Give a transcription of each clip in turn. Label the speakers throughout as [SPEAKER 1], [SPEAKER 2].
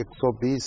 [SPEAKER 1] 120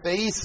[SPEAKER 1] 23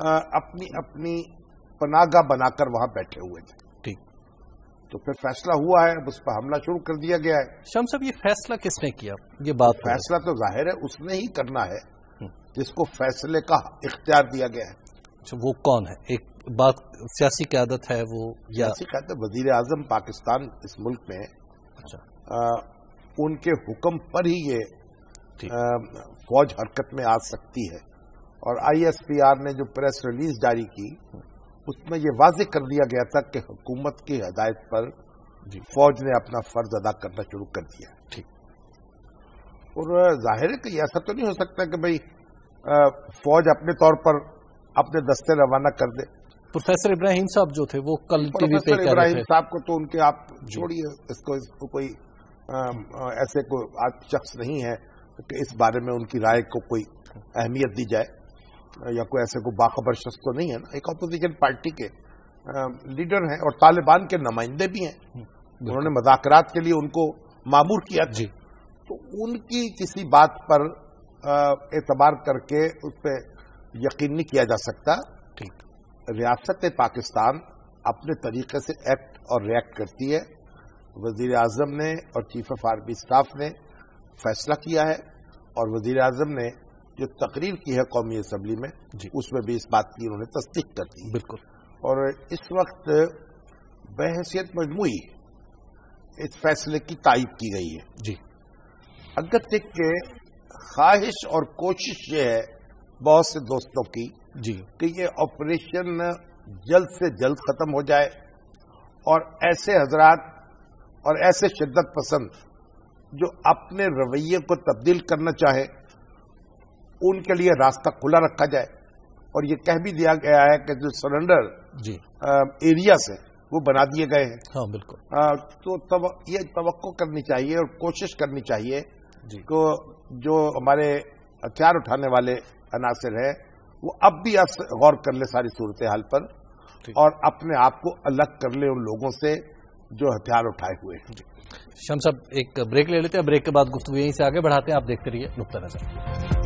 [SPEAKER 1] اپنی اپنی پناہگاہ بنا کر وہاں بیٹھے ہوئے تھے.
[SPEAKER 2] ٹھیک.
[SPEAKER 1] تو پھر فیصلہ ہوا ہے, اس پر حملہ شروع کر دیا گیا ہے.
[SPEAKER 2] شام صاحب یہ فیصلہ کس نے کیا؟ یہ بات
[SPEAKER 1] فیصلہ تو ظاہر ہے اس نے ہی کرنا ہے جس کو فیصلے کا اختیار دیا گیا ہے.
[SPEAKER 2] اچھا, وہ کون ہے؟ ایک بات سیاسی قیادت ہے وہ,
[SPEAKER 1] سیاسی قیادت وزیر اعظم پاکستان اس ملک میں.
[SPEAKER 2] اچھا.
[SPEAKER 1] ان کے حکم پر ہی یہ فوج حرکت میں آ سکتی ہے. اور آئی ایس پی آر نے جو پریس ریلیز جاری کی اس میں یہ واضح کر دیا گیا تھا کہ حکومت کی ہدایت پر فوج نے اپنا فرض ادا کرنا شروع کر دیا.
[SPEAKER 2] ٹھیک.
[SPEAKER 1] اور ظاہر ہے کہ ایسا تو نہیں ہو سکتا کہ بھئی فوج اپنے طور پر اپنے دستے روانہ کر دے.
[SPEAKER 2] پروفیسر ابراہیم صاحب جو تھے وہ کل ٹی وی پہ
[SPEAKER 1] پروفیسر ابراہیم صاحب کو تو ان کے آپ چھوڑیے, اس کو کوئی ایسے کوئی شخص نہیں ہے کہ اس بارے میں ان کی رائے کو کوئی اہمیت دی جائے, یا کوئی ایسے کو باخبر شخص تو نہیں ہے نا. ایک اپوزیشن پارٹی کے لیڈر ہیں اور طالبان کے نمائندے بھی ہیں. انہوں نے مذاکرات کے لیے ان کو مامور کیا. جی. تو ان کی کسی بات پر اعتبار کر کے اس پہ یقین نہیں کیا جا سکتا.
[SPEAKER 2] ٹھیک.
[SPEAKER 1] ریاست پاکستان اپنے طریقے سے ایکٹ اور ریئیکٹ کرتی ہے. وزیر اعظم نے اور چیف آف آرمی اسٹاف نے فیصلہ کیا ہے, اور وزیر اعظم نے جو تقریر کی ہے قومی اسمبلی میں اس میں بھی اس بات کی انہوں نے تصدیق کر دی.
[SPEAKER 2] بالکل. اور
[SPEAKER 1] اس وقت بحیثیت مجموعی اس فیصلے کی تائید کی گئی ہے.
[SPEAKER 2] جی.
[SPEAKER 1] اگرچہ کہ خواہش اور کوشش یہ ہے بہت سے دوستوں کی کہ یہ آپریشن جلد سے جلد ختم ہو جائے, اور ایسے حضرات اور ایسے شدت پسند جو اپنے رویے کو تبدیل کرنا چاہے ان کے لیے راستہ کھلا رکھا جائے. اور یہ کہہ بھی دیا گیا ہے کہ جو سرنڈر ایریاز ہیں وہ بنا دیے گئے ہیں.
[SPEAKER 2] ہاں بالکل.
[SPEAKER 1] تو یہ توقع کرنی چاہیے اور کوشش کرنی چاہیے کہ جو ہمارے ہتھیار اٹھانے والے عناصر ہیں وہ اب بھی غور کر لے ساری صورتحال پر, اور اپنے آپ کو الگ کر لے ان لوگوں سے جو ہتھیار اٹھائے ہوئے ہیں.
[SPEAKER 2] شمس صاحب ایک بریک لے لیتے ہیں, بریک کے بعد گفتگو یہیں سے آگے بڑھاتے ہیں. آپ دیکھتے رہیے نقطہ نظر.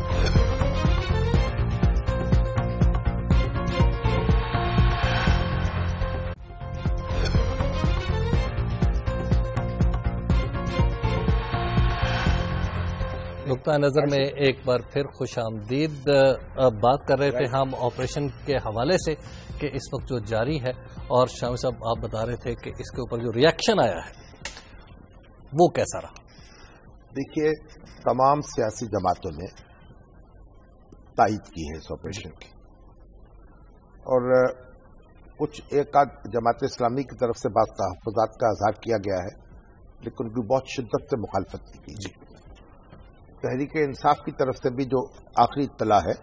[SPEAKER 2] نقطہ نظر میں ایک بار پھر خوش آمدید. بات کر رہے تھے ہم آپریشن کے حوالے سے کہ اس وقت جو جاری ہے, اور شامی صاحب آپ بتا رہے تھے کہ اس کے اوپر جو ری ایکشن آیا ہے وہ کیسا رہا؟
[SPEAKER 1] دیکھیے, تمام سیاسی جماعتوں نے تائید کی ہے اس آپریشن کی, اور کچھ ایک آدھ جماعت اسلامی کی طرف سے بعض تحفظات کا اظہار کیا گیا ہے, لیکن ان کی بہت شدت سے مخالفت کی گئی. تحریک انصاف کی طرف سے بھی جو آخری اطلاع ہے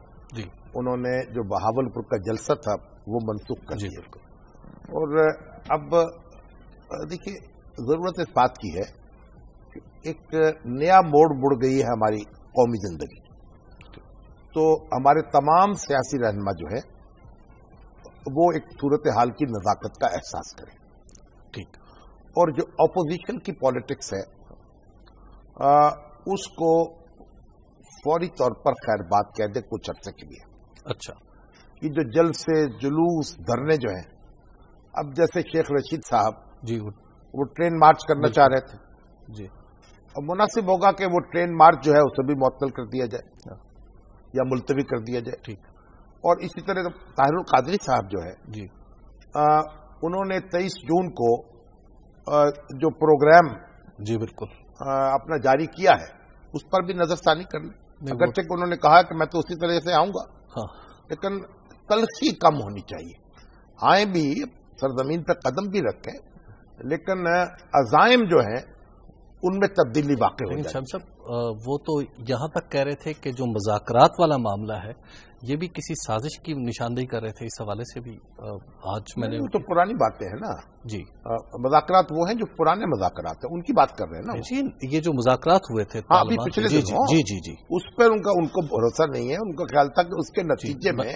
[SPEAKER 1] انہوں نے جو بہاولپور کا جلسہ تھا وہ منسوخ کر دیا. اور اب دیکھیے ضرورت اس بات کی ہے کہ ایک نیا موڑ مڑ گئی ہے ہماری قومی زندگی. تو ہمارے تمام سیاسی رہنما جو ہے وہ ایک صورتحال کی نزاکت کا احساس کریں. ٹھیک. اور جو اپوزیشن کی پالیٹکس ہے اس کو فوری طور پر خیر بات کہہ دے کچھ عرصے کے لیے.
[SPEAKER 2] اچھا.
[SPEAKER 1] یہ جو جلسے جلوس دھرنے جو ہیں, اب جیسے شیخ رشید صاحب وہ ٹرین مارچ کرنا چاہ رہے تھے, اب مناسب ہوگا کہ وہ ٹرین مارچ جو ہے اسے بھی معطل کر دیا جائے یا ملتوی کر دیا جائے. ٹھیک. اور اسی طرح طاہر القادری صاحب جو ہے انہوں نے 23 جون کو جو پروگرام
[SPEAKER 2] بالکل
[SPEAKER 1] اپنا جاری کیا ہے اس پر بھی نظر ثانی کر لیں. اگرچہ کہ انہوں نے کہا کہ میں تو اسی طرح سے آؤں گا, لیکن تلخی کم ہونی چاہیے. آئیں بھی, سرزمین پہ قدم بھی رکھیں, لیکن عزائم جو ہیں ان میں تبدیلی واقع ہو جائے.
[SPEAKER 2] صاحب وہ تو یہاں تک کہہ رہے تھے کہ جو مذاکرات والا معاملہ ہے یہ بھی کسی سازش کی نشاندہی کر رہے تھے. اس حوالے سے بھی آج میں نے
[SPEAKER 1] تو پرانی باتیں ہیں نا. مذاکرات وہ ہیں جو پرانے مذاکرات ہیں, ان کی بات کر رہے ہیں نا.
[SPEAKER 2] جی, یہ جو مذاکرات ہوئے تھے
[SPEAKER 1] پچھلے جی اس پر ان کو بھروسہ نہیں ہے. ان کا خیال تھا کہ اس کے نتیجے میں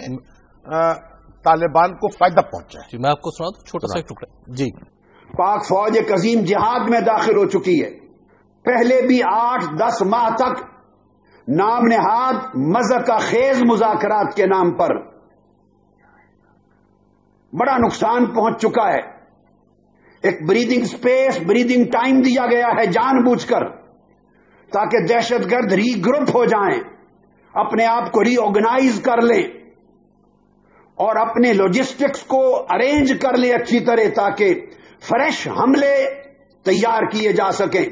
[SPEAKER 1] طالبان کو فائدہ پہنچا ہے.
[SPEAKER 2] میں آپ کو سنا دوں چھوٹا سا ایک ٹکڑا. جی.
[SPEAKER 3] پاک فوج ایک عظیم جہاد میں داخل ہو چکی ہے. پہلے بھی 8-10 ماہ تک نام نہاد مذاق خیز مذاکرات کے نام پر بڑا نقصان پہنچ چکا ہے. ایک بریدنگ سپیس، بریدنگ ٹائم دیا گیا ہے جان بوجھ کر، تاکہ دہشت گرد ری گروپ ہو جائیں، اپنے آپ کو ری آرگنائز کر لیں اور اپنے لاجسٹکس کو ارینج کر لیں اچھی طرح، تاکہ فریش حملے تیار کیے جا سکیں.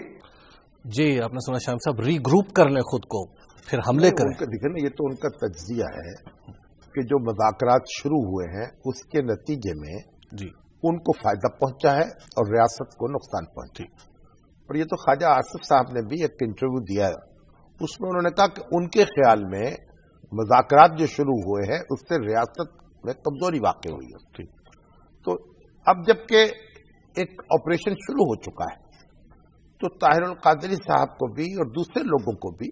[SPEAKER 2] جی آپ نے سنا شاہد صاحب، ری گروپ کر لیں خود کو پھر حملے کریں.
[SPEAKER 1] دیکھیں نا، یہ تو ان کا تجزیہ ہے کہ جو مذاکرات شروع ہوئے ہیں اس کے نتیجے میں
[SPEAKER 2] جی
[SPEAKER 1] ان کو فائدہ پہنچا ہے اور ریاست کو نقصان پہنچی. اور یہ تو خواجہ آصف صاحب نے بھی ایک انٹرویو دیا ہے، اس میں انہوں نے کہا کہ ان کے خیال میں مذاکرات جو شروع ہوئے ہیں اس سے ریاست میں کمزوری واقع ہوئی ہے. تو اب جبکہ ایک آپریشن شروع ہو چکا ہے تو طاہر القادری صاحب کو بھی اور دوسرے لوگوں کو بھی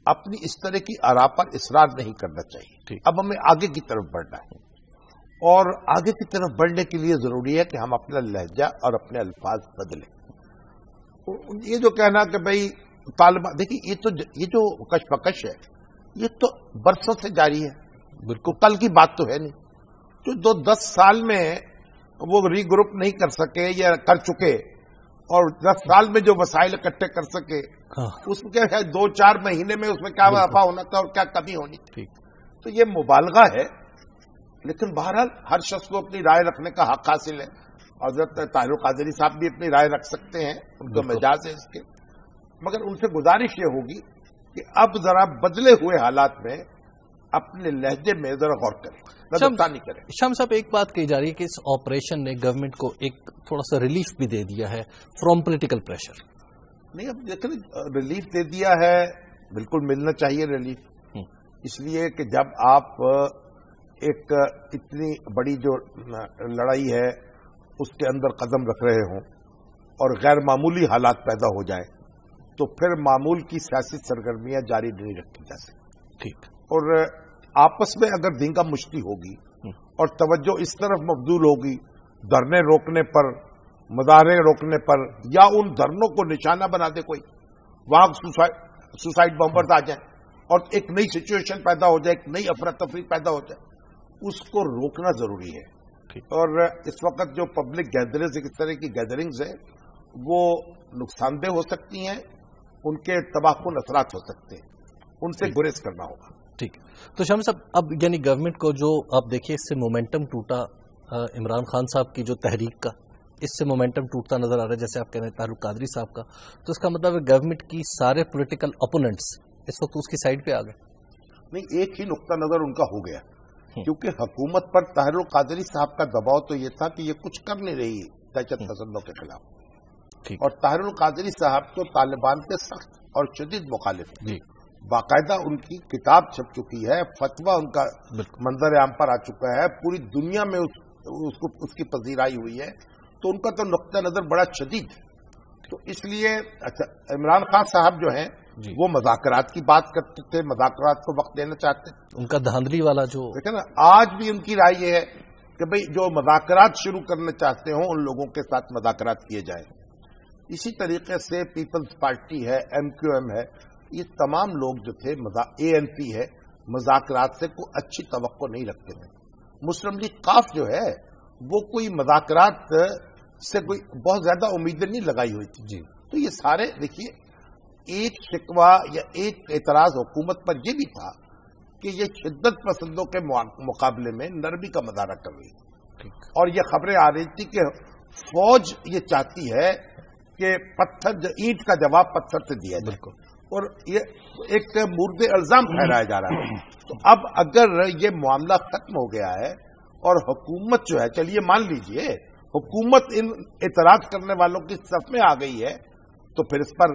[SPEAKER 1] اپنی اس طرح کی آراء پر اصرار نہیں کرنا چاہیے. اب ہمیں آگے کی طرف بڑھنا ہے، اور آگے کی طرف بڑھنے کے لیے ضروری ہے کہ ہم اپنا لہجہ اور اپنے الفاظ بدلیں. یہ جو کہنا کہ بھائی طالبان، دیکھیے یہ جو کشمکش ہے یہ تو برسوں سے جاری ہے، بالکل کل کی بات تو ہے نہیں. جو 10 سال میں وہ ری گروپ نہیں کر سکے یا کر چکے، اور 10 سال میں جو وسائل اکٹھے کر سکے اس میں کیا ہے 2-4 مہینے میں اس میں کیا وفا ہونا تھا اور کیا کمی ہونی تھی. تو یہ مبالغہ ہے، لیکن بہرحال ہر شخص کو اپنی رائے رکھنے کا حق حاصل ہے. حضرت طاہر القادری صاحب بھی اپنی رائے رکھ سکتے ہیں، ان کو مجاز ہے اس کے، مگر ان سے گزارش یہ ہوگی کہ اب ذرا بدلے ہوئے حالات میں اپنے لہجے میں ذرا غور کریں، نظرثانی کریں.
[SPEAKER 2] شام صاحب، ایک بات کہی جا رہی ہے کہ اس آپریشن نے گورنمنٹ کو ایک تھوڑا سا ریلیف بھی دے دیا ہے فرام پولیٹیکل پریشر.
[SPEAKER 1] نہیں، اب دیکھیں ریلیف دے دیا ہے، بالکل ملنا چاہیے ریلیف. اس لیے کہ جب آپ ایک اتنی بڑی جو لڑائی ہے اس کے اندر قدم رکھ رہے ہوں اور غیر معمولی حالات پیدا ہو جائیں تو پھر معمول کی سیاسی سرگرمیاں جاری نہیں رکھی جا سکتی.
[SPEAKER 2] ٹھیک.
[SPEAKER 1] اور آپس میں اگر دھنگا مشتی ہوگی اور توجہ اس طرف مبذول ہوگی دھرنے روکنے پر، مظاہرے روکنے پر، یا ان دھرنوں کو نشانہ بنا دے کوئی، وہاں سوسائڈ بمبرز آ جائیں اور ایک نئی سچویشن پیدا ہو جائے، ایک نئی افراتفری پیدا ہو جائے، اس کو روکنا ضروری ہے. اور اس وقت جو پبلک گیدرنگز، اس طرح کی گیدرنگز ہیں، وہ نقصان دہ ہو سکتی ہیں، ان کے تباہ کن اثرات ہو سکتے ہیں، ان سے گریز کرنا ہوگا.
[SPEAKER 2] ٹھیک. تو شام صاحب، اب یعنی گورنمنٹ کو جو آپ دیکھیے اس سے مومنٹم ٹوٹا، عمران خان صاحب کی جو تحریک کا، اس سے مومنٹم ٹوٹتا نظر آ رہا ہے، جیسے آپ کہہ رہے ہیں طاہر القادری صاحب کا. تو اس کا مطلب ہے گورنمنٹ کی سارے پولیٹیکل اپوننٹس اس وقت اس کی سائڈ پہ آ گئے.
[SPEAKER 1] نہیں، ایک ہی نقطہ نظر ان کا ہو گیا، کیونکہ حکومت پر طاہر القادری صاحب کا دباؤ تو یہ تھا کہ یہ کچھ کر نہیں رہی دہشت پسندوں کے خلاف. اور طاہر القادری صاحب تو طالبان کے سخت اور شدید مخالف ہیں. باقاعدہ ان کی کتاب چھپ چکی ہے، فتویٰ ان کا منظر عام پر آ چکا ہے، پوری دنیا میں اس کی پذیرائی ہوئی ہے. تو ان کا تو نقطہ نظر بڑا شدید ہے. تو اس لیے اچھا، عمران خان صاحب جو ہیں وہ مذاکرات کی بات کرتے تھے، مذاکرات کو وقت دینا چاہتے ہیں.
[SPEAKER 2] ان کا دھاندلی والا جو
[SPEAKER 1] دیکھیں نا، آج بھی ان کی رائے یہ ہے کہ بھئی جو مذاکرات شروع کرنا چاہتے ہوں ان لوگوں کے ساتھ مذاکرات کیے جائیں. اسی طریقے سے پیپلز پارٹی ہے، MQM ہے، یہ تمام لوگ جو تھے، ANP ہے، مذاکرات سے کوئی اچھی توقع نہیں رکھتے تھے. مسلم لیگ قاف جو ہے وہ کوئی مذاکرات سے کوئی بہت زیادہ امیدیں نہیں لگائی ہوئی تھی. تو یہ سارے دیکھیے، ایک شکوہ یا ایک اعتراض حکومت پر یہ بھی تھا کہ یہ شدت پسندوں کے مقابلے میں نرمی کا مظاہرہ کر رہی تھی. اور یہ خبریں آ رہی تھی کہ فوج یہ چاہتی ہے کہ اینٹ کا جواب پتھر سے دیا جائے. اور یہ ایک مورد الزام ٹھہرایا جا رہا ہے. تو اب اگر یہ معاملہ ختم ہو گیا ہے اور حکومت جو ہے، چلیے مان لیجئے حکومت ان اعتراض کرنے والوں کی صف میں آ گئی ہے، تو پھر اس پر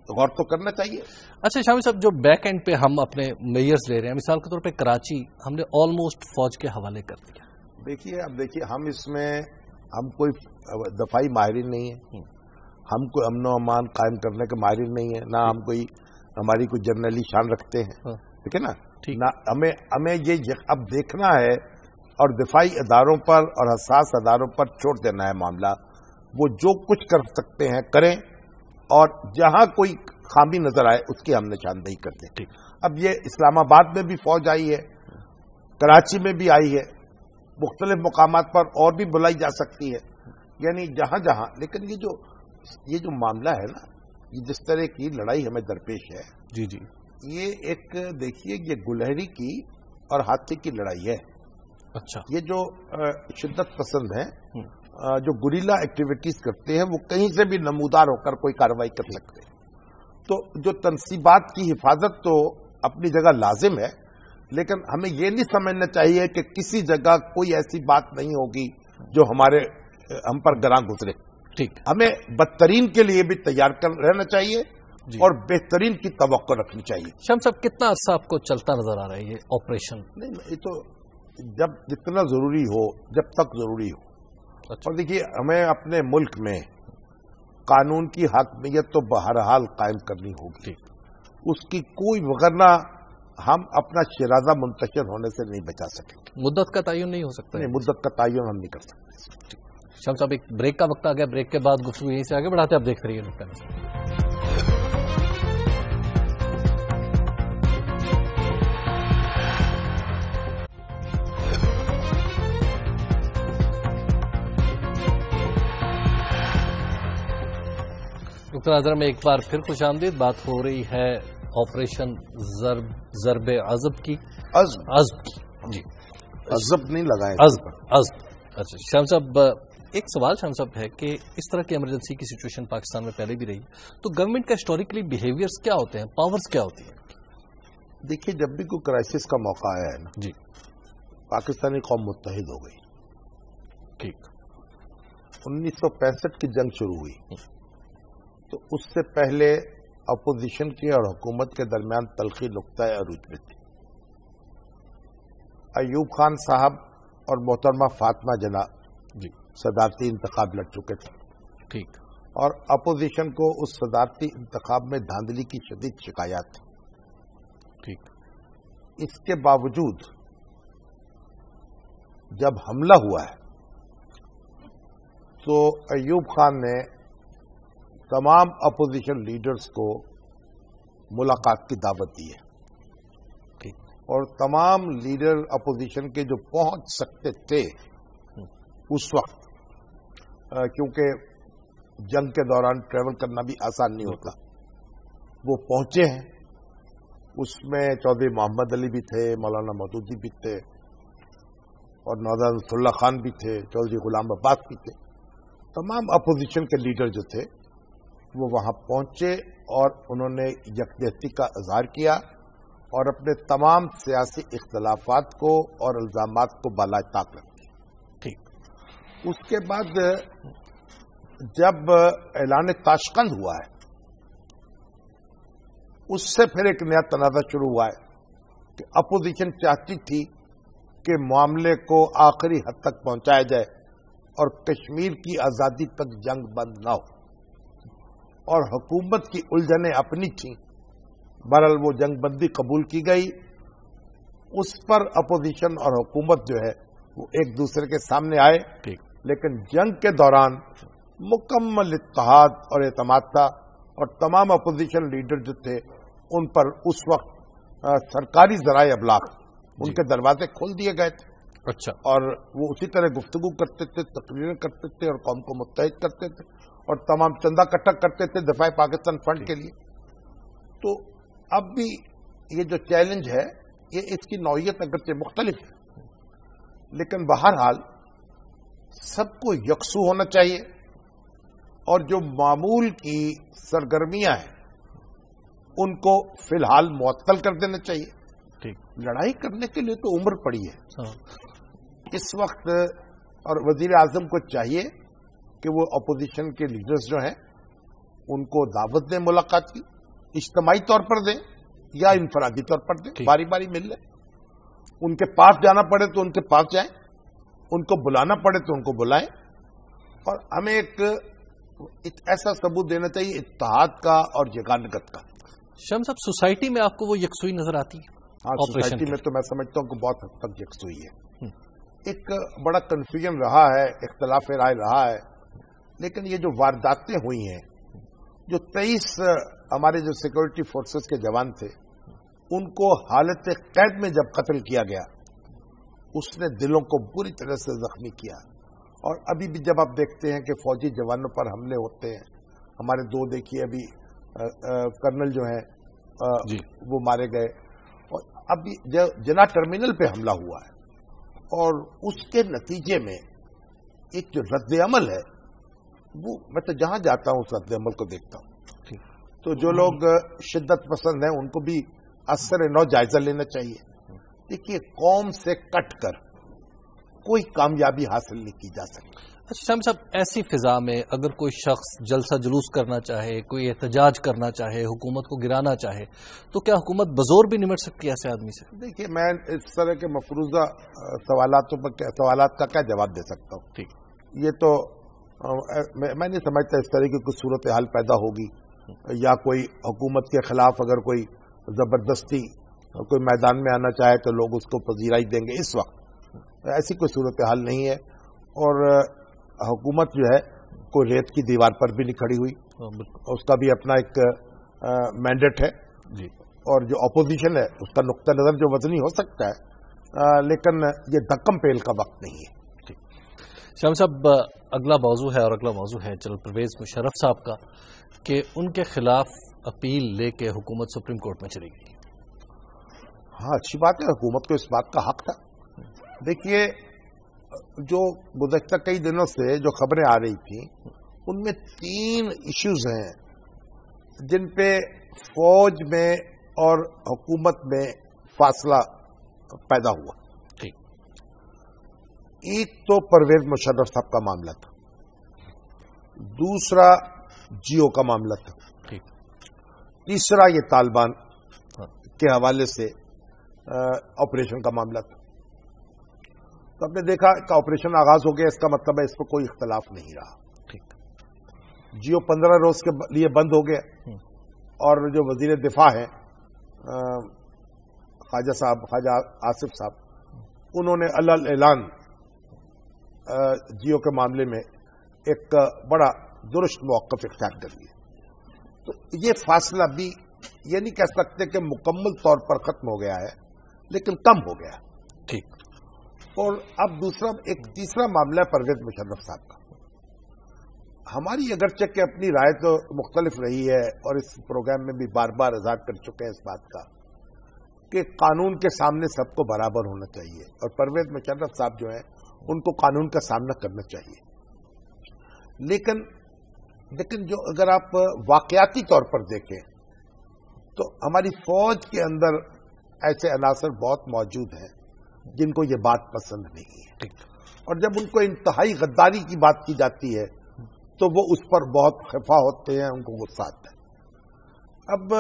[SPEAKER 1] غور تو کرنا چاہیے.
[SPEAKER 2] اچھا شامی صاحب، جو بیک اینڈ پہ ہم اپنے میئرز لے رہے ہیں، مثال کے طور پہ کراچی ہم نے آلموسٹ فوج کے حوالے کر دیا.
[SPEAKER 1] دیکھیے ہم اس میں ہم کوئی دفاعی ماہرین نہیں ہیں، ہم کوئی امن و امان قائم کرنے کے ماہرین نہیں ہیں، نہ ہم ہماری کوئی جرنیلی شان رکھتے ہیں. ٹھیک ہے نا. ہمیں یہ اب دیکھنا ہے اور دفاعی اداروں پر اور حساس اداروں پر چھوڑ دینا ہے معاملہ. وہ جو کچھ کر سکتے ہیں کریں، اور جہاں کوئی خامی نظر آئے اس کی ہم نشاندہی کرتے ہیں. اب یہ اسلام آباد میں بھی فوج آئی ہے، کراچی میں بھی آئی ہے، مختلف مقامات پر اور بھی بلائی جا سکتی ہے، یعنی جہاں جہاں. لیکن یہ جو معاملہ ہے نا، یہ جس طرح کی لڑائی ہمیں درپیش ہے،
[SPEAKER 2] جی جی،
[SPEAKER 1] یہ ایک دیکھیے یہ گلہری کی اور ہاتھی کی لڑائی ہے.
[SPEAKER 2] اچھا،
[SPEAKER 1] یہ جو شدت پسند ہیں، جو گریلا ایکٹیویٹیز کرتے ہیں، وہ کہیں سے بھی نمودار ہو کر کوئی کارروائی کر سکتے ہیں. تو جو تنصیبات کی حفاظت تو اپنی جگہ لازم ہے، لیکن ہمیں یہ نہیں سمجھنا چاہیے کہ کسی جگہ کوئی ایسی بات نہیں ہوگی جو ہم پر گراں گزرے.
[SPEAKER 2] ٹھیک،
[SPEAKER 1] ہمیں بدترین کے لیے بھی تیار کر رہنا چاہیے
[SPEAKER 2] جی.
[SPEAKER 1] اور بہترین کی توقع رکھنی چاہیے.
[SPEAKER 2] شام صاحب، کتنا عرصہ آپ کو چلتا نظر آ رہا ہے یہ آپریشن؟
[SPEAKER 1] نہیں، یہ تو جب جتنا ضروری ہو، جب تک ضروری ہو.
[SPEAKER 2] اچھا،
[SPEAKER 1] اور دیکھیے، ہمیں اپنے ملک میں قانون کی حاکمیت تو بہرحال قائم کرنی ہوگی. اس کی کوئی، وگرنہ ہم اپنا شرازہ منتشر ہونے سے نہیں بچا سکیں گے.
[SPEAKER 2] مدت کا تعین نہیں ہو سکتا؟
[SPEAKER 1] نہیں، مدت کا تعین ہم نہیں کر سکتے.
[SPEAKER 2] شام صاحب، ایک بریک کا وقت آ گیا. بریک کے بعد گفتگو یہیں سے آگے بڑھاتے ہیں. آپ دیکھ رہیے نقطہ نظر. ڈاکٹر اعظم میں ایک بار پھر خوش آمدید. بات ہو رہی ہے آپریشن ضرب عضب کی. عضب کی، جی،
[SPEAKER 1] عضب نہیں لگائے،
[SPEAKER 2] عضب. اچھا شام صاحب، ایک سوال شام صاحب ہے کہ اس طرح کی ایمرجنسی کی سچویشن پاکستان میں پہلے بھی رہی، تو گورنمنٹ کا ہسٹوریکلی بیہیویئرز کیا ہوتے ہیں، پاورز کیا ہوتی ہیں؟
[SPEAKER 1] دیکھیے، جب بھی کوئی کرائسس کا موقع آیا ہے نا،
[SPEAKER 2] جی،
[SPEAKER 1] پاکستانی قوم متحد ہو گئی.
[SPEAKER 2] ٹھیک.
[SPEAKER 1] 1965 کی جنگ شروع ہوئی تو اس سے پہلے اپوزیشن کی اور حکومت کے درمیان تلخی نقطۂ عروج پہ تھی. ایوب خان صاحب اور محترمہ فاطمہ جناح
[SPEAKER 2] جی،
[SPEAKER 1] صدارتی انتخاب لڑ چکے تھے.
[SPEAKER 2] ٹھیک.
[SPEAKER 1] اور اپوزیشن کو اس صدارتی انتخاب میں دھاندلی کی شدید شکایات تھی.
[SPEAKER 2] ٹھیک.
[SPEAKER 1] اس کے باوجود جب حملہ ہوا ہے تو ایوب خان نے تمام اپوزیشن لیڈرز کو ملاقات کی دعوت دی ہے. اور تمام لیڈر اپوزیشن کے جو پہنچ سکتے تھے اس وقت، کیونکہ جنگ کے دوران ٹریول کرنا بھی آسان نہیں ہوتا، وہ پہنچے ہیں. اس میں چودھری محمد علی بھی تھے، مولانا مودودی بھی تھے، اور نوزاد اللہ خان بھی تھے، چودھری غلام عباس بھی تھے. تمام اپوزیشن کے لیڈر جو تھے وہ وہاں پہنچے اور انہوں نے یکجہتی کا اظہار کیا اور اپنے تمام سیاسی اختلافات کو اور الزامات کو بالائے طاق رکھے.
[SPEAKER 2] ٹھیک.
[SPEAKER 1] اس کے بعد جب اعلان تاشقند ہوا ہے، اس سے پھر ایک نیا تنازع شروع ہوا ہے کہ اپوزیشن چاہتی تھی کہ معاملے کو آخری حد تک پہنچایا جائے اور کشمیر کی آزادی تک جنگ بند نہ ہو، اور حکومت کی الجھنیں اپنی تھیں. بہرحال وہ جنگ بندی قبول کی گئی. اس پر اپوزیشن اور حکومت جو ہے وہ ایک دوسرے کے سامنے آئے. لیکن جنگ کے دوران مکمل اتحاد اور اعتماد تھا، اور تمام اپوزیشن لیڈر جو تھے ان پر اس وقت سرکاری ذرائع ابلاغ ان کے دروازے کھول دیے گئے تھے.
[SPEAKER 2] اچھا.
[SPEAKER 1] اور وہ اسی طرح گفتگو کرتے تھے، تقریریں کرتے تھے اور قوم کو متحد کرتے تھے، اور تمام چندہ اکٹھا کرتے تھے دفاع پاکستان فنڈ کے لیے. تو اب بھی یہ جو چیلنج ہے، یہ اس کی نوعیت اگرچہ مختلف ہے، لیکن بہرحال سب کو یکسو ہونا چاہیے، اور جو معمول کی سرگرمیاں ہیں ان کو فی الحال معطل کر دینا چاہیے.
[SPEAKER 2] ٹھیک.
[SPEAKER 1] لڑائی کرنے کے لیے تو عمر پڑی ہے اس وقت، اور وزیر اعظم کو چاہیے کہ وہ اپوزیشن کے لیڈرز جو ہیں ان کو دعوت دیں ملاقات کی، اجتماعی طور پر دیں یا انفرادی طور پر دیں، باری باری مل لیں. ان کے پاس جانا پڑے تو ان کے پاس جائیں، ان کو بلانا پڑے تو ان کو بلائیں. اور ہمیں ایک ایسا ثبوت دینا چاہیے اتحاد کا اور یگانگت کا.
[SPEAKER 2] شام صاحب، سوسائٹی میں آپ کو وہ یکسوئی نظر آتی ہے؟
[SPEAKER 1] ہاں، سوسائٹی میں تو میں سمجھتا ہوں کہ بہت حد تک یکسوئی ہے. ایک بڑا کنفیوژن رہا ہے، اختلاف رائے رہا ہے، لیکن یہ جو وارداتیں ہوئی ہیں، جو 23 ہمارے جو سیکورٹی فورسز کے جوان تھے ان کو حالت قید میں جب قتل کیا گیا، اس نے دلوں کو بری طرح سے زخمی کیا. اور ابھی بھی جب آپ دیکھتے ہیں کہ فوجی جوانوں پر حملے ہوتے ہیں, ہمارے 2 دیکھیے ابھی کرنل جو ہیں وہ مارے گئے, اور ابھی جنا ٹرمینل پہ حملہ ہوا ہے, اور اس کے نتیجے میں ایک جو رد عمل ہے وہ میں تو جہاں جاتا ہوں اس رد عمل کو دیکھتا ہوں. تو جو لوگ شدت پسند ہیں ان کو بھی اثر نو جائزہ لینا چاہیے. دیکھیے قوم سے کٹ کر کوئی کامیابی حاصل نہیں کی جا سکتی.
[SPEAKER 2] اچھا شامی صاحب, ایسی فضا میں اگر کوئی شخص جلسہ جلوس کرنا چاہے, کوئی احتجاج کرنا چاہے, حکومت کو گرانا چاہے, تو کیا حکومت بزور بھی نمٹ سکتی ہے ایسے آدمی سے؟
[SPEAKER 1] دیکھیے میں اس طرح کے مفروضہ سوالات کا کیا جواب دے سکتا ہوں. ٹھیک, یہ تو میں نہیں سمجھتا اس طرح کی کوئی صورتحال پیدا ہوگی, یا کوئی حکومت کے خلاف اگر کوئی زبردستی کوئی میدان میں آنا چاہے تو لوگ اس کو پذیرائی دیں گے. اس وقت ایسی کوئی صورتحال نہیں ہے, اور حکومت جو ہے کوئی ریت کی دیوار پر بھی نہیں کھڑی ہوئی, اس کا بھی اپنا ایک مینڈیٹ ہے جی, اور جو اپوزیشن ہے اس کا نقطہ نظر جو وطنی ہو سکتا ہے, لیکن یہ دھکم پیل کا وقت نہیں ہے.
[SPEAKER 2] شامی صاحب, اگلا موضوع ہے, اور اگلا موضوع ہے جنرل پرویز مشرف صاحب کا, کہ ان کے خلاف اپیل لے کے حکومت سپریم کورٹ میں چلی گئی.
[SPEAKER 1] ہاں اچھی بات ہے, حکومت کو اس بات کا حق تھا. دیکھیے جو گزشتہ کئی دنوں سے جو خبریں آ رہی تھیں ان میں 3 ایشوز ہیں جن پہ فوج میں اور حکومت میں فاصلہ پیدا ہوا. ایک تو پرویز مشرف صاحب کا معاملہ تھا, دوسرا جیو کا معاملہ تھا, تیسرا یہ طالبان کے حوالے سے آپریشن کا معاملہ تھا. تو ہم نے دیکھا کہ آپریشن آغاز ہو گیا, اس کا مطلب ہے اس پر کوئی اختلاف نہیں رہا. جیو 15 روز کے لیے بند ہو گیا, اور جو وزیر دفاع ہیں خواجہ آصف صاحب, انہوں نے اعلان جیو کے معاملے میں ایک بڑا درست موقف اختیار کر لیا. تو یہ فاصلہ بھی یہ نہیں کہہ سکتے کہ مکمل طور پر ختم ہو گیا ہے, لیکن کم ہو گیا. ٹھیک, اور اب ایک تیسرا معاملہ ہے پرویز مشرف صاحب کا. ہماری اگرچہ کہ اپنی رائے تو مختلف رہی ہے, اور اس پروگرام میں بھی بار بار اظہار کر چکے ہیں اس بات کا کہ قانون کے سامنے سب کو برابر ہونا چاہیے, اور پرویز مشرف صاحب جو ہیں ان کو قانون کا سامنا کرنا چاہیے. لیکن جو اگر آپ واقعاتی طور پر دیکھیں تو ہماری فوج کے اندر ایسے عناصر بہت موجود ہیں جن کو یہ بات پسند نہیں ہے, اور جب ان کو انتہائی غداری کی بات کی جاتی ہے تو وہ اس پر بہت خفا ہوتے ہیں, ان کو غصہ آتا ہے. اب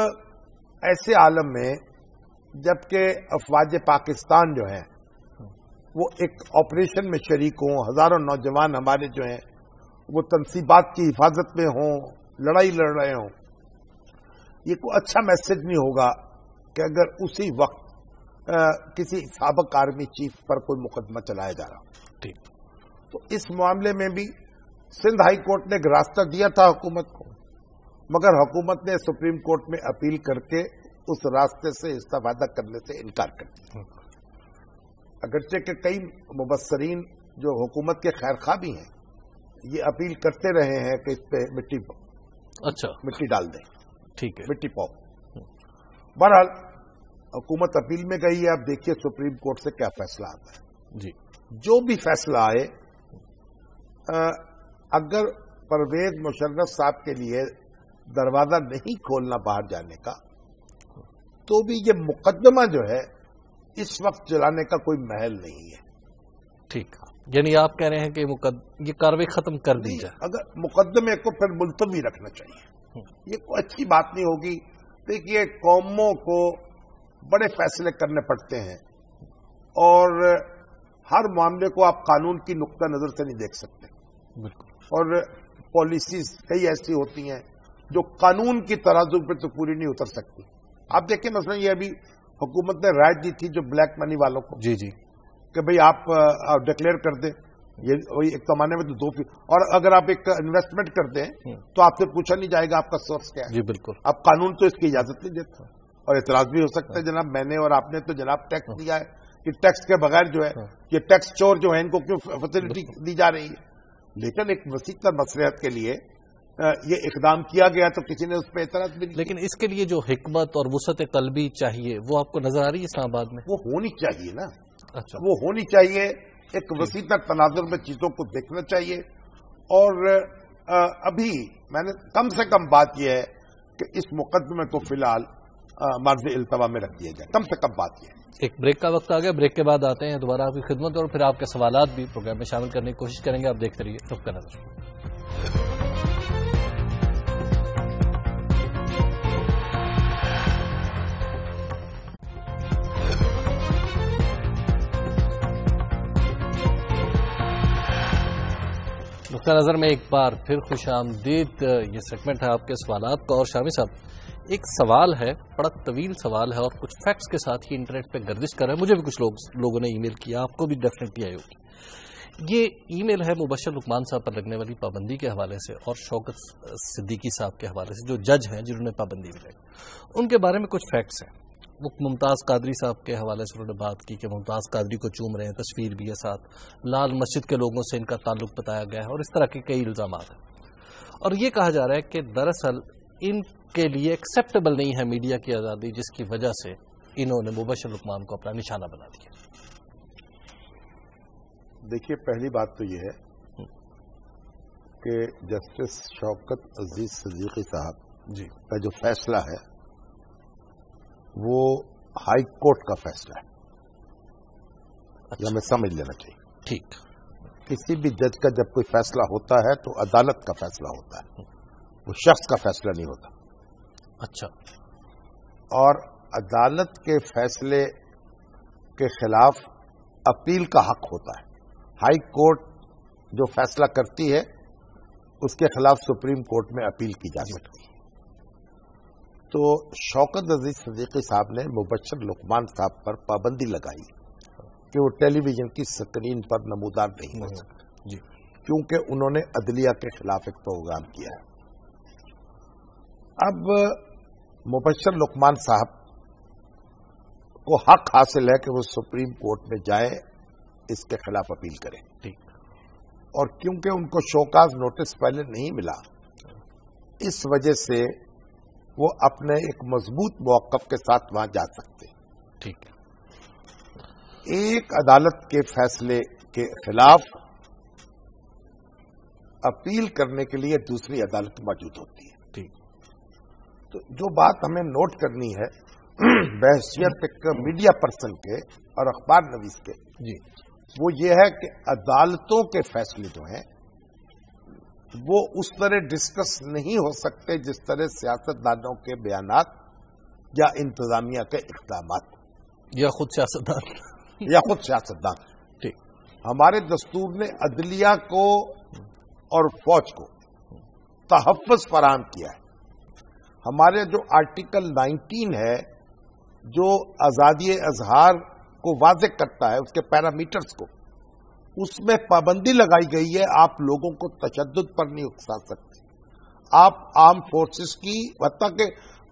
[SPEAKER 1] ایسے عالم میں جبکہ افواج پاکستان جو ہیں وہ ایک آپریشن میں شریک ہوں, ہزاروں نوجوان ہمارے جو ہیں وہ تنصیبات کی حفاظت میں ہوں, لڑائی لڑ رہے ہوں, یہ کوئی اچھا میسج نہیں ہوگا کہ اگر اسی وقت کسی سابق آرمی چیف پر کوئی مقدمہ چلایا جا رہا. ٹھیک, تو اس معاملے میں بھی سندھ ہائی کورٹ نے ایک راستہ دیا تھا حکومت کو, مگر حکومت نے سپریم کورٹ میں اپیل کر کے اس راستے سے استفادہ کرنے سے انکار کر دیا. اگرچہ کہ کئی مبصرین جو حکومت کے خیر خواہ بھی ہیں یہ اپیل کرتے رہے ہیں کہ اس پہ مٹی ڈال دیں. ٹھیک ہے, مٹی پاؤ. بہرحال حکومت اپیل میں گئی ہے, اب دیکھیے سپریم کورٹ سے کیا فیصلہ آتا ہے. جی, جو بھی فیصلہ آئے, اگر پرویز مشرف صاحب کے لیے دروازہ نہیں کھولنا باہر جانے کا, تو بھی یہ مقدمہ جو ہے اس وقت چلانے کا کوئی محل نہیں ہے. ٹھیک,
[SPEAKER 2] یعنی آپ کہہ رہے ہیں کہ یہ کارروائی ختم کر دی جائے.
[SPEAKER 1] اگر مقدمے کو پھر ملتوی رکھنا چاہیے, یہ کوئی اچھی بات نہیں ہوگی. دیکھیے قوموں کو بڑے فیصلے کرنے پڑتے ہیں, اور ہر معاملے کو آپ قانون کی نقطہ نظر سے نہیں دیکھ سکتے. اور پالیسیز کئی ایسی ہوتی ہیں جو قانون کی ترازو پہ تو پوری نہیں اتر سکتی. آپ دیکھیں مثلا یہ ابھی حکومت نے رائے دی تھی جو بلیک منی والوں کو, جی جی, کہ بھئی آپ ڈکلیئر کر دیں, یہ ایک زمانے میں تو 2%, اور اگر آپ ایک انویسٹمنٹ کر دیں تو آپ سے پوچھا نہیں جائے گا آپ کا سورس کیا ہے. جی بالکل. اب قانون تو اس کی اجازت نہیں دیتا, اور اعتراض بھی ہو سکتا ہے جناب میں نے اور آپ نے تو جناب ٹیکس دیا ہے, کہ ٹیکس کے بغیر جو ہے یہ ٹیکس چور جو ہے ان کو کیوں فیسلٹی دی جا رہی ہے. لیکن ایک وسیع تر مصلحت کے لیے یہ اقدام کیا گیا تو کسی نے اس پہ اعتراض بھی نہیں.
[SPEAKER 2] لیکن اس کے لیے جو حکمت اور وسعت قلبی چاہیے وہ آپ کو نظر آ رہی ہے اسلام آباد میں؟
[SPEAKER 1] وہ ہونی چاہیے نا.
[SPEAKER 2] اچھا،
[SPEAKER 1] وہ ہونی چاہیے. ایک وسیع تر تناظر میں چیزوں کو دیکھنا چاہیے. اور ابھی میں نے کم سے کم بات یہ ہے کہ اس مقدمے کو فی الحال مرض التوا میں رکھ دیا جائے. کم سے کم بات یہ ہے.
[SPEAKER 2] ایک بریک کا وقت آ گیا. بریک کے بعد آتے ہیں دوبارہ آپ کی خدمت اور پھر آپ کے سوالات بھی پروگرام میں شامل کرنے کی کوشش کریں گے. آپ دیکھتے رہیے رخ نظر. نقطہ نظر میں ایک بار پھر خوش آمدید. یہ سیگمنٹ ہے آپ کے سوالات کا. اور شامی صاحب ایک سوال ہے, بڑا طویل سوال ہے اور کچھ فیکٹس کے ساتھ ہی انٹرنیٹ پہ گردش کر رہے ہیں. مجھے بھی کچھ لوگوں نے ای میل کیا, آپ کو بھی ڈیفینیٹلی آئی ہوگی. یہ ای میل ہے مبشر لقمان صاحب پر لگنے والی پابندی کے حوالے سے اور شوکت صدیقی صاحب کے حوالے سے, جو جج ہیں جنہوں نے پابندی بھی لگائی. ان کے بارے میں کچھ فیکٹس ہیں. وہ ممتاز قادری صاحب کے حوالے سے انہوں نے بات کی کہ ممتاز قادری کو چوم رہے ہیں, تصویر بھی ہے ساتھ, لال مسجد کے لوگوں سے ان کا تعلق بتایا گیا ہے اور اس طرح کے کئی الزامات ہیں. اور یہ کہا جا رہا ہے کہ دراصل ان کے لیے ایکسیپٹیبل نہیں ہے میڈیا کی آزادی, جس کی وجہ سے انہوں نے مبشر لقمان کو اپنا نشانہ بنا دیا.
[SPEAKER 1] دیکھیے, پہلی بات تو یہ ہے کہ جسٹس شوکت عزیز صدیقی صاحب جی کا جو فیصلہ ہے وہ ہائی کورٹ کا فیصلہ ہے. یہ ہمیں سمجھ لینا چاہیے.
[SPEAKER 2] ٹھیک,
[SPEAKER 1] کسی بھی جج کا جب کوئی فیصلہ ہوتا ہے تو عدالت کا فیصلہ ہوتا ہے, وہ شخص کا فیصلہ نہیں ہوتا.
[SPEAKER 2] اچھا,
[SPEAKER 1] اور عدالت کے فیصلے کے خلاف اپیل کا حق ہوتا ہے. ہائی کورٹ جو فیصلہ کرتی ہے اس کے خلاف سپریم کورٹ میں اپیل کی جا سکتی ہے. تو شوکت عزیز صدیقی صاحب نے مبشر لقمان صاحب پر پابندی لگائی کہ وہ ٹیلی ویژن کی سکرین پر نمودار نہیں ہو سکتے جی, کیونکہ انہوں نے عدلیہ کے خلاف ایک پروگرام کیا ہے. اب مبشر لقمان صاحب کو حق حاصل ہے کہ وہ سپریم کورٹ میں جائے, اس کے خلاف اپیل کریں. ٹھیک, اور کیونکہ ان کو شوکاز نوٹس پہلے نہیں ملا, اس وجہ سے وہ اپنے ایک مضبوط موقف کے ساتھ وہاں جا سکتے.
[SPEAKER 2] ٹھیک,
[SPEAKER 1] ایک عدالت کے فیصلے کے خلاف اپیل کرنے کے لیے دوسری عدالت موجود ہوتی ہے.
[SPEAKER 2] ٹھیک,
[SPEAKER 1] تو جو بات ہمیں نوٹ کرنی ہے بحیثیت ایک میڈیا پرسن کے اور اخبار نویس کے
[SPEAKER 2] جی,
[SPEAKER 1] وہ یہ ہے کہ عدالتوں کے فیصلے جو ہیں وہ اس طرح ڈسکس نہیں ہو سکتے جس طرح سیاست دانوں کے بیانات یا انتظامیہ کے اقدامات
[SPEAKER 2] یا خود
[SPEAKER 1] سیاستدان. ٹھیک, ہمارے دستور نے عدلیہ کو اور فوج کو تحفظ فراہم کیا ہے. ہمارے جو آرٹیکل 19 ہے جو آزادی اظہار کو واضح کرتا ہے, اس کے پیرامیٹرز کو, اس میں پابندی لگائی گئی ہے. آپ لوگوں کو تشدد پر نہیں اکسا سکتے, آپ آرم فورسز کی حتیٰ کہ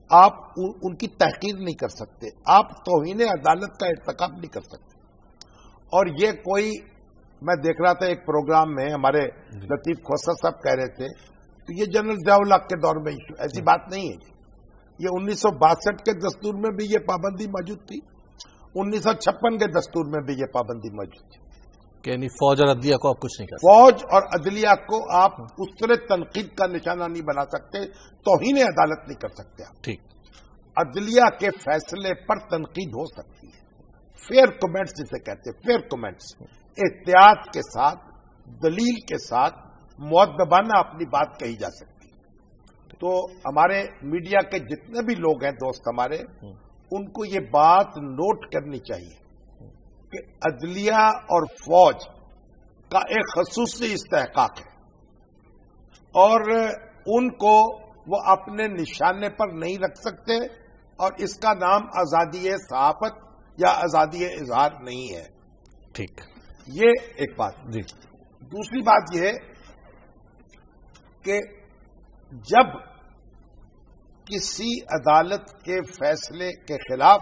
[SPEAKER 1] آپ ان کی تحقیر نہیں کر سکتے, آپ توہین عدالت کا ارتکاب نہیں کر سکتے. اور یہ کوئی, میں دیکھ رہا تھا ایک پروگرام میں ہمارے لطیف کھوسر صاحب کہہ رہے تھے کہ یہ جنرل ضیاء الحق کے دور میں ایشو, ایسی بات نہیں ہے. یہ 1962 کے دستور میں بھی یہ پابندی موجود تھی, 1956 کے دستور میں بھی یہ پابندی موجود تھی.
[SPEAKER 2] یعنی فوج اور عدلیہ کو آپ کچھ نہیں کر سکتے.
[SPEAKER 1] فوج اور عدلیہ کو آپ اس طرح تنقید کا نشانہ نہیں بنا سکتے, توہین عدالت نہیں کر سکتے آپ.
[SPEAKER 2] ٹھیک,
[SPEAKER 1] عدلیہ کے فیصلے پر تنقید ہو سکتی ہے, فیئر کومنٹس جسے کہتے ہیں, فیئر کومنٹس, احتیاط کے ساتھ, دلیل کے ساتھ, مؤدبانہ اپنی بات کہی جا سکتی ہے. تو ہمارے میڈیا کے جتنے بھی لوگ ہیں دوست ہمارے, ان کو یہ بات نوٹ کرنی چاہیے کہ عدلیہ اور فوج کا ایک خصوصی استحقاق ہے اور ان کو وہ اپنے نشانے پر نہیں رکھ سکتے, اور اس کا نام آزادی صحافت یا آزادی اظہار نہیں ہے.
[SPEAKER 2] ٹھیک,
[SPEAKER 1] یہ ایک بات.
[SPEAKER 2] جی,
[SPEAKER 1] دوسری بات یہ ہے کہ جب کسی عدالت کے فیصلے کے خلاف